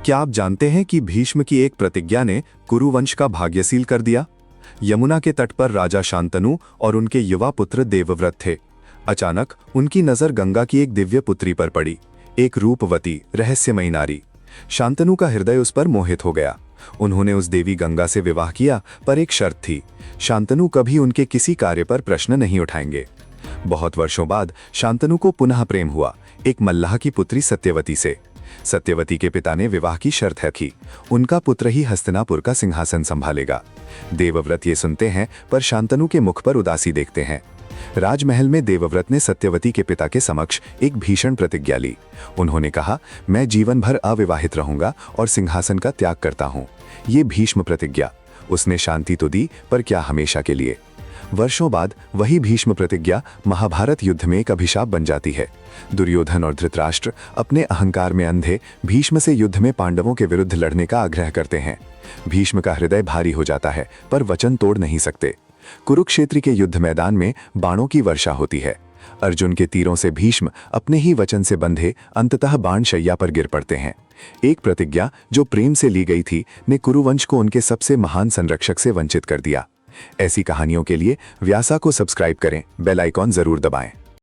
क्या आप जानते हैं कि भीष्म की एक प्रतिज्ञा ने कुरुवंश का भाग्यशील कर दिया? यमुना के तट पर राजा शांतनु और उनके युवा पुत्र देवव्रत थे। अचानक उनकी नजर गंगा की एक दिव्य पुत्री पर पड़ी, एक रूपवती रहस्यमयी नारी। शांतनु का हृदय उस पर मोहित हो गया। उन्होंने उस देवी गंगा से विवाह किया, पर एक शर्त थी, शांतनु कभी उनके किसी कार्य पर प्रश्न नहीं उठाएंगे। बहुत वर्षों बाद शांतनु को पुनः प्रेम हुआ, एक मल्लाह की पुत्री सत्यवती से। सत्यवती के पिता ने विवाह की शर्त रखी, उनका पुत्र ही हस्तिनापुर का सिंहासन संभालेगा। देवव्रत ये सुनते हैं, पर शांतनु के मुख पर उदासी देखते हैं। राजमहल में देवव्रत ने सत्यवती के पिता के समक्ष एक भीषण प्रतिज्ञा ली। उन्होंने कहा, मैं जीवन भर अविवाहित रहूंगा और सिंहासन का त्याग करता हूं। ये भीष्म प्रतिज्ञा। उसने शांति तो दी, पर क्या हमेशा के लिए? वर्षों बाद वही भीष्म प्रतिज्ञा महाभारत युद्ध में एक अभिशाप बन जाती है। दुर्योधन और धृतराष्ट्र अपने अहंकार में अंधे भीष्म से युद्ध में पांडवों के विरुद्ध लड़ने का आग्रह करते हैं। भीष्म का हृदय भारी हो जाता है, पर वचन तोड़ नहीं सकते। कुरुक्षेत्र के युद्ध मैदान में बाणों की वर्षा होती है। अर्जुन के तीरों से भीष्म अपने ही वचन से बंधे अंततः बाण शैया पर गिर पड़ते हैं। एक प्रतिज्ञा जो प्रेम से ली गई थी ने कुरुवंश को उनके सबसे महान संरक्षक से वंचित कर दिया। ऐसी कहानियों के लिए व्यासा को सब्सक्राइब करें, बेल आइकॉन जरूर दबाएं।